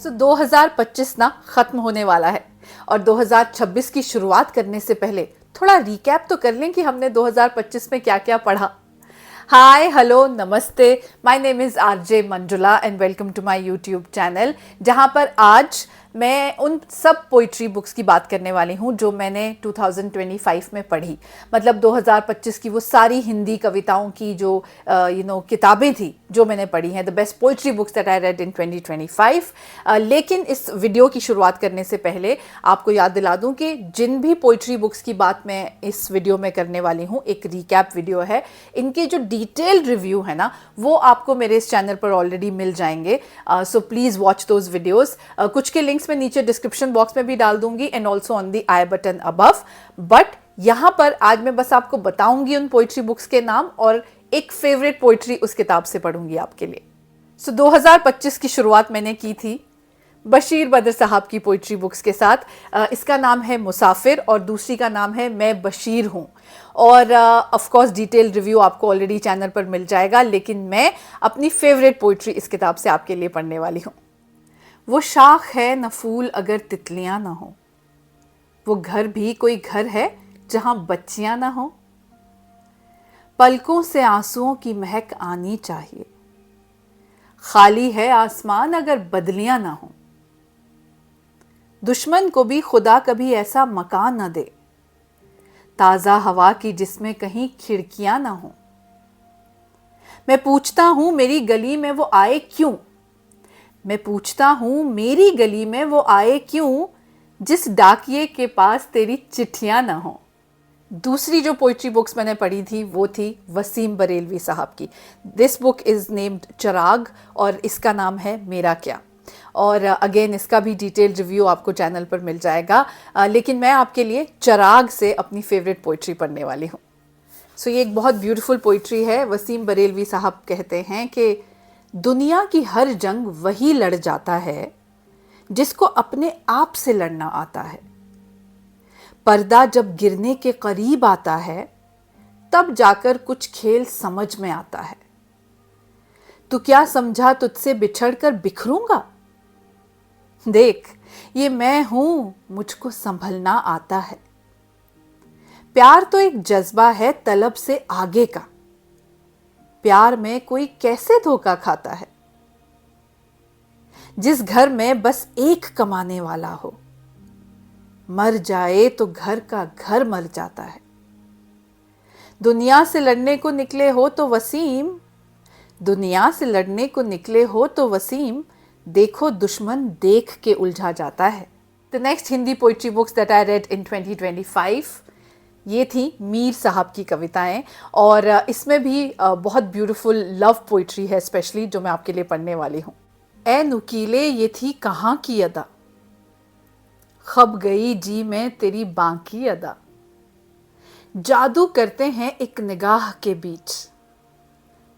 2025 ना खत्म होने वाला है और 2026 की शुरुआत करने से पहले थोड़ा रिकैप तो कर लें कि हमने 2025 में क्या क्या पढ़ा। हाय हेलो नमस्ते, my name is RJ Manjula and welcome to my YouTube channel, जहां पर आज मैं उन सब पोइट्री बुक्स की बात करने वाली हूं जो मैंने 2025 में पढ़ी। मतलब 2025 की वो सारी हिंदी कविताओं की जो किताबें थी जो मैंने पढ़ी हैं, the best poetry books that I read in 2025। लेकिन इस वीडियो की शुरुआत करने से पहले आपको याद दिला दूं कि जिन भी पोइट्री बुक्स की बात मैं इस वीडियो में करने वाली हूं, एक रिकैप वीडियो है, इनके जो डिटेल्ड रिव्यू है ना वो आपको मेरे इस चैनल पर ऑलरेडी मिल जाएंगे। So please watch those videos. कुछ के लिंक्स मैं नीचे डिस्क्रिप्शन बॉक्स में भी डाल दूंगी and also on the I button above. But यहाँ पर आज मैं बस आपको बताऊंगी उन पोइट्री बुक्स के नाम और एक फेवरेट पोइट्री उस किताब से पढ़ूंगी आपके लिए। 2025 की शुरुआत मैंने की थी बशीर बद्र साहब की पोइट्री बुक्स के साथ। इसका नाम है मुसाफिर और दूसरी का नाम है मैं बशीर हूँ। और ऑफ कोर्स डिटेल रिव्यू आपको ऑलरेडी चैनल पर मिल जाएगा, लेकिन मैं अपनी फेवरेट पोइट्री इस किताब से आपके लिए पढ़ने वाली हूँ। वो शाख है न फूल अगर तितलियाँ ना हो, वो घर भी कोई घर है जहाँ बच्चियाँ ना हो। पलकों से आंसुओं की महक आनी चाहिए, खाली है आसमान अगर बदलियाँ ना हो। दुश्मन को भी खुदा कभी ऐसा मकान न दे, ताज़ा हवा की जिसमें कहीं खिड़कियां ना हो। मैं पूछता हूं मेरी गली में वो आए क्यों, मैं पूछता हूं मेरी गली में वो आए क्यों, जिस डाकिये के पास तेरी चिट्ठियां ना हो। दूसरी जो पोइट्री बुक्स मैंने पढ़ी थी वो थी वसीम बरेलवी साहब की। दिस बुक इज़ नेम्ड चिराग और इसका नाम है मेरा क्या। और अगेन इसका भी डिटेल रिव्यू आपको चैनल पर मिल जाएगा। लेकिन मैं आपके लिए चिराग से अपनी फेवरेट पोइट्री पढ़ने वाली हूँ। सो ये एक बहुत ब्यूटीफुल पोइट्री है। वसीम बरेलवी साहब कहते हैं कि दुनिया की हर जंग वही लड़ जाता है जिसको अपने आप से लड़ना आता है। पर्दा जब गिरने के करीब आता है तब जाकर कुछ खेल समझ में आता है। तू क्या समझा तुझसे बिछड़कर बिखरूंगा, देख ये मैं हूं मुझको संभलना आता है। प्यार तो एक जज्बा है तलब से आगे का, प्यार में कोई कैसे धोखा खाता है। जिस घर में बस एक कमाने वाला हो, मर जाए तो घर का घर मर जाता है। दुनिया से लड़ने को निकले हो तो वसीम, दुनिया से लड़ने को निकले हो तो वसीम, देखो दुश्मन देख के उलझा जाता है। The next Hindi poetry books that I read in 2025 ये थी मीर साहब की कविताएं और इसमें भी बहुत ब्यूटीफुल लव पोइट्री है स्पेशली जो मैं आपके लिए पढ़ने वाली हूँ। ए नुकीले ये थी कहाँ की अदा, खब गई जी में तेरी बांकी अदा। जादू करते हैं एक निगाह के बीच,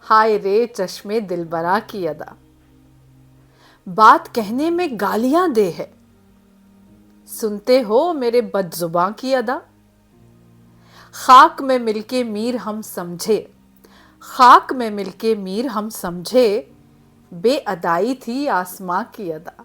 हाय रे चश्मे दिलबरा की अदा। बात कहने में गालियां दे है, सुनते हो मेरे बदजुबां की अदा। खाक में मिलके मीर हम समझे, खाक में मिलके मीर हम समझे, बेअदाई थी आसमां की अदा।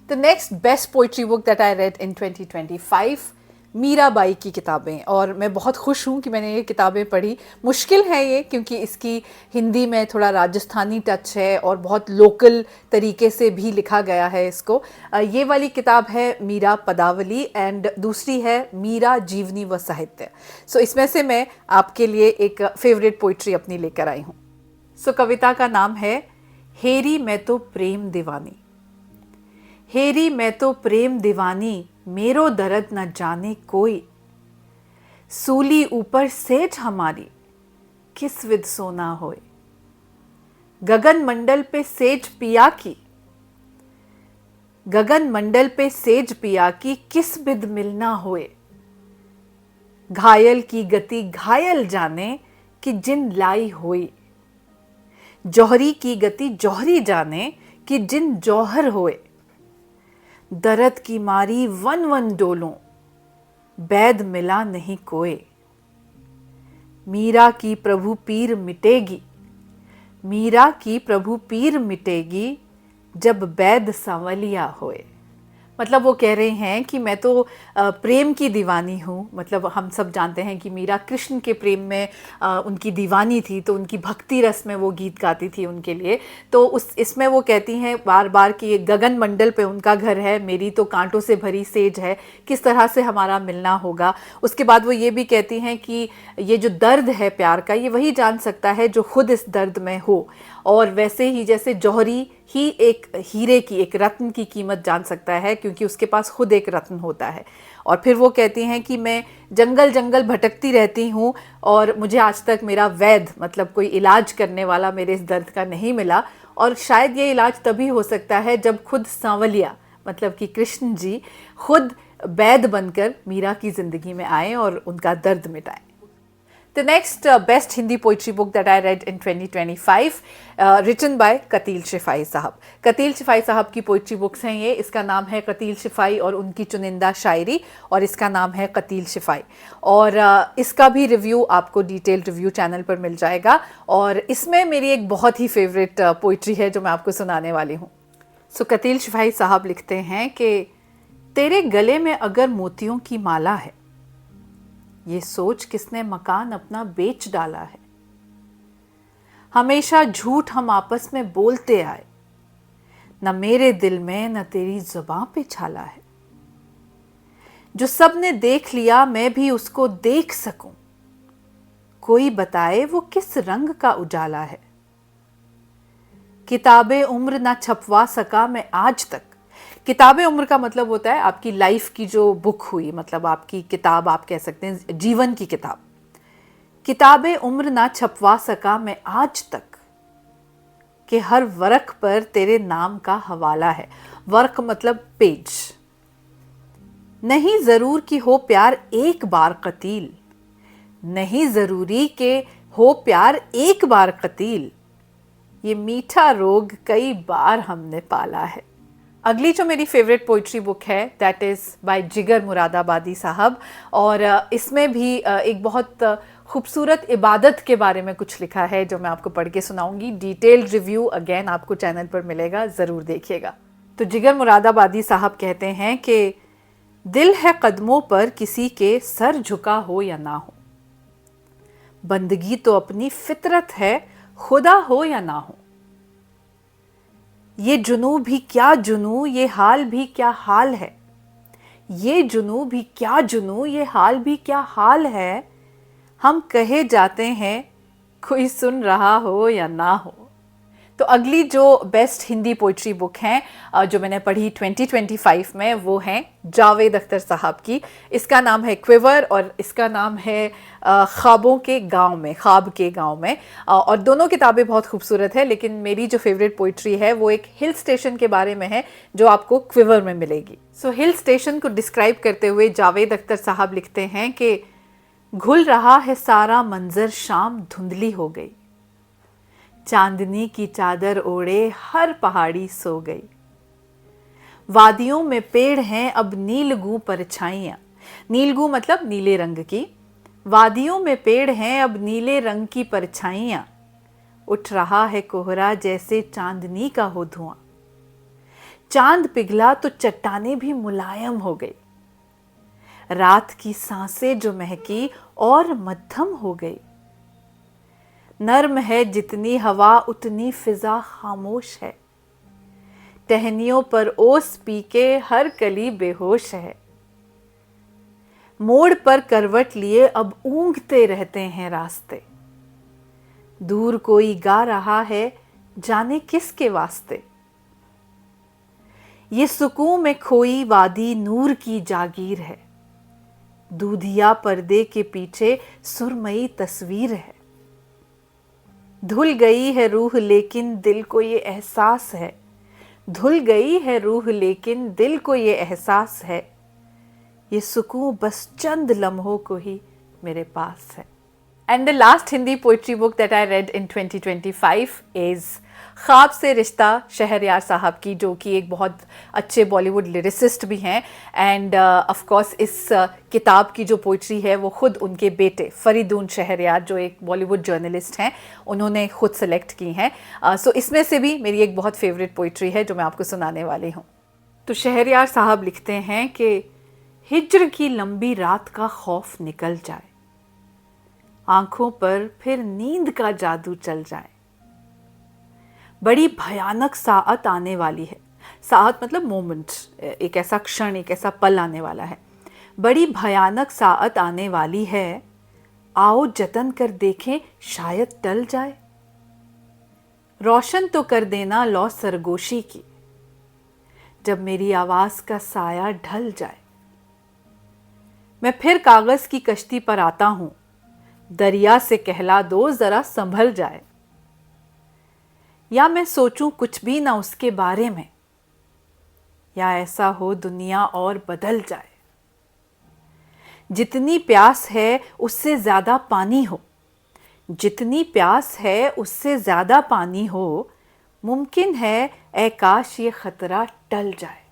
The next best poetry book that I read in 2025 Mirabai की किताबें। और मैं बहुत खुश हूँ कि मैंने ये किताबें पढ़ी। मुश्किल है ये क्योंकि इसकी हिंदी में थोड़ा राजस्थानी टच है और बहुत लोकल तरीके से भी लिखा गया है इसको। ये वाली किताब है मीरा पदावली एंड दूसरी है मीरा जीवनी व साहित्य। सो इसमें से मैं आपके लिए एक फेवरेट पोइट्री अपनी लेकर आई हूँ। सो कविता का नाम है हेरी मैं तो प्रेम दीवानी। हेरी मैं तो प्रेम दीवानी, मेरो दर्द न जाने कोई। सूली ऊपर सेज हमारी, किस विद सोना होए। गगन मंडल पे सेज पिया की, गगन मंडल पे सेज पिया की, किस बिद मिलना होए। घायल की गति घायल जाने, कि जिन लाई होई। जौहरी की गति जौहरी जाने, कि जिन जौहर होए। दर्द की मारी वन वन डोलों, बैद मिला नहीं कोई। मीरा की प्रभु पीर मिटेगी, मीरा की प्रभु पीर मिटेगी, जब बैद सांवलिया होए। मतलब वो कह रहे हैं कि मैं तो प्रेम की दीवानी हूँ। मतलब हम सब जानते हैं कि मीरा कृष्ण के प्रेम में उनकी दीवानी थी, तो उनकी भक्ति रस में वो गीत गाती थी उनके लिए। तो उस इसमें वो कहती हैं बार बार कि ये गगन मंडल पे उनका घर है, मेरी तो कांटों से भरी सेज है, किस तरह से हमारा मिलना होगा। उसके बाद वो ये भी कहती हैं कि ये जो दर्द है प्यार का, ये वही जान सकता है जो खुद इस दर्द में हो। और वैसे ही जैसे जौहरी ही एक हीरे की, एक रत्न की कीमत जान सकता है, क्योंकि उसके पास खुद एक रत्न होता है। और फिर वो कहती हैं कि मैं जंगल जंगल भटकती रहती हूँ और मुझे आज तक मेरा वैद्य, मतलब कोई इलाज करने वाला मेरे इस दर्द का नहीं मिला। और शायद ये इलाज तभी हो सकता है जब खुद सांवलिया, मतलब कि कृष्ण जी खुद वैद्य बनकर मीरा की ज़िंदगी में आए और उनका दर्द मिटाएं। The next best Hindi poetry book that I read in 2025, written by Katil Shifai साहब। कतील शिफाई साहब की पोइट्री बुक्स हैं ये। इसका नाम है कतील शिफाई और उनकी चुनिंदा शायरी, और इसका नाम है कतील शिफाई। और इसका भी रिव्यू आपको डिटेल रिव्यू चैनल पर मिल जाएगा। और इसमें मेरी एक बहुत ही फेवरेट पोइट्री है जो मैं आपको सुनाने वाली हूँ। सो कतील शिफाई साहब लिखते हैं कि तेरे गले में अगर मोतियों की माला है, ये सोच किसने मकान अपना बेच डाला है। हमेशा झूठ हम आपस में बोलते आए, न मेरे दिल में न तेरी जुबां पे छाला है। जो सबने देख लिया मैं भी उसको देख सकूं, कोई बताए वो किस रंग का उजाला है। किताबे उम्र ना छपवा सका मैं आज तक। किताबे उम्र का मतलब होता है आपकी लाइफ की जो बुक हुई, मतलब आपकी किताब आप कह सकते हैं, जीवन की किताब। किताबे उम्र ना छपवा सका मैं आज तक, कि हर वर्क पर तेरे नाम का हवाला है। वर्क मतलब पेज। नहीं जरूर कि हो प्यार एक बार कतील, नहीं जरूरी के हो प्यार एक बार कतील, ये मीठा रोग कई बार हमने पाला है। अगली जो मेरी फेवरेट पोइट्री बुक है दैट इज़ बाय जिगर मुरादाबादी साहब। और इसमें भी एक बहुत खूबसूरत इबादत के बारे में कुछ लिखा है जो मैं आपको पढ़ के सुनाऊंगी। डिटेल्ड रिव्यू अगेन आपको चैनल पर मिलेगा, ज़रूर देखिएगा। तो जिगर मुरादाबादी साहब कहते हैं कि दिल है कदमों पर किसी के सर झुका हो या ना हो, बंदगी तो अपनी फितरत है खुदा हो या ना हो। ये जुनू भी क्या जुनू ये हाल भी क्या हाल है, ये जुनू भी क्या जुनू ये हाल भी क्या हाल है। हम कहे जाते हैं कोई सुन रहा हो या ना हो। तो अगली जो बेस्ट हिंदी पोइट्री बुक हैं जो मैंने पढ़ी 2025 में, वो हैं जावेद अख्तर साहब की। इसका नाम है क्विवर और इसका नाम है ख्वाबों के गांव में, ख्वाब के गांव में। और दोनों किताबें बहुत खूबसूरत है, लेकिन मेरी जो फेवरेट पोइट्री है वो एक हिल स्टेशन के बारे में है जो आपको क्विवर में मिलेगी। सो हिल स्टेशन को डिस्क्राइब करते हुए जावेद अख्तर साहब लिखते हैं कि घुल रहा है सारा मंजर, शाम धुंधली हो गई, चांदनी की चादर ओढ़े हर पहाड़ी सो गई। वादियों में पेड़ हैं अब नीलगू परछाइयाँ, नीलगू मतलब नीले रंग की। वादियों में पेड़ हैं अब नीले रंग की परछाइयाँ, उठ रहा है कोहरा जैसे चांदनी का हो धुआं। चांद पिघला तो चट्टानें भी मुलायम हो गई, रात की सांसें जो महकी और मध्यम हो गई। नर्म है जितनी हवा उतनी फिजा खामोश है, टहनियों पर ओस पी के हर कली बेहोश है। मोड़ पर करवट लिए अब ऊँघते रहते हैं रास्ते, दूर कोई गा रहा है जाने किसके वास्ते। ये सुकून में खोई वादी नूर की जागीर है, दूधिया पर्दे के पीछे सुरमई तस्वीर है। धुल गई है रूह लेकिन दिल को ये एहसास है, धुल गई है रूह लेकिन दिल को ये एहसास है। ये सुकून बस चंद लम्हों को ही मेरे पास है। And the last Hindi poetry book that I read in 2025 is ख्वाब से रिश्ता शहरयार साहब की, जो कि एक बहुत अच्छे बॉलीवुड लिरिसिस्ट भी हैं, एंड ऑफ कोर्स इस किताब की जो पोइट्री है वो खुद उनके बेटे फरीदून शहरयार, जो एक बॉलीवुड जर्नलिस्ट हैं, उन्होंने खुद सेलेक्ट की हैं। सो इसमें से भी मेरी एक बहुत फेवरेट पोइट्री है जो मैं आपको सुनाने वाली हूँ। तो शहरयार साहब लिखते हैं कि हिज्र की लंबी रात का खौफ निकल जाए, आंखों पर फिर नींद का जादू चल जाए, बड़ी भयानक साअत आने वाली है। साअत मतलब मोमेंट, एक ऐसा क्षण, एक ऐसा पल आने वाला है। बड़ी भयानक साअत आने वाली है, आओ जतन कर देखें शायद टल जाए। रोशन तो कर देना लौ सरगोशी की, जब मेरी आवाज का साया ढल जाए। मैं फिर कागज की कश्ती पर आता हूं, दरिया से कहला दो जरा संभल जाए। या मैं सोचूं कुछ भी ना उसके बारे में, या ऐसा हो दुनिया और बदल जाए। जितनी प्यास है उससे ज्यादा पानी हो, जितनी प्यास है उससे ज्यादा पानी हो, मुमकिन है ऐ काश ये खतरा टल जाए।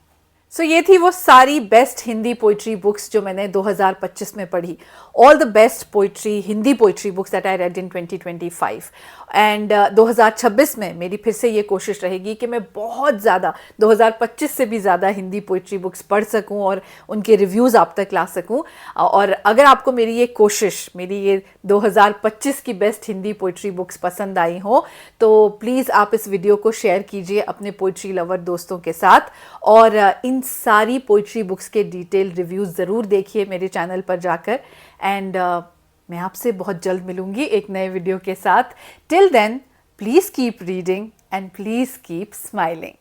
सो ये थी वो सारी बेस्ट हिंदी पोइट्री बुक्स जो मैंने 2025 में पढ़ी। All the best poetry, Hindi poetry books that I read in 2025। And 2026 में मेरी फिर से ये कोशिश रहेगी कि मैं बहुत ज़्यादा 2025 से भी ज़्यादा हिंदी पोइट्री बुक्स पढ़ सकूं और उनके रिव्यूज़ आप तक ला सकूं। और अगर आपको मेरी ये कोशिश, मेरी ये 2025 की बेस्ट हिंदी पोइट्री बुक्स पसंद आई हो तो प्लीज़ आप इस वीडियो को शेयर कीजिए अपने पोइट्री लवर दोस्तों के साथ, और इन सारी पोइट्री बुक्स के डिटेल रिव्यूज़ ज़रूर देखिए मेरे चैनल पर जाकर। एंड मैं आपसे बहुत जल्द मिलूंगी एक नए वीडियो के साथ। Till then please keep reading and please keep smiling.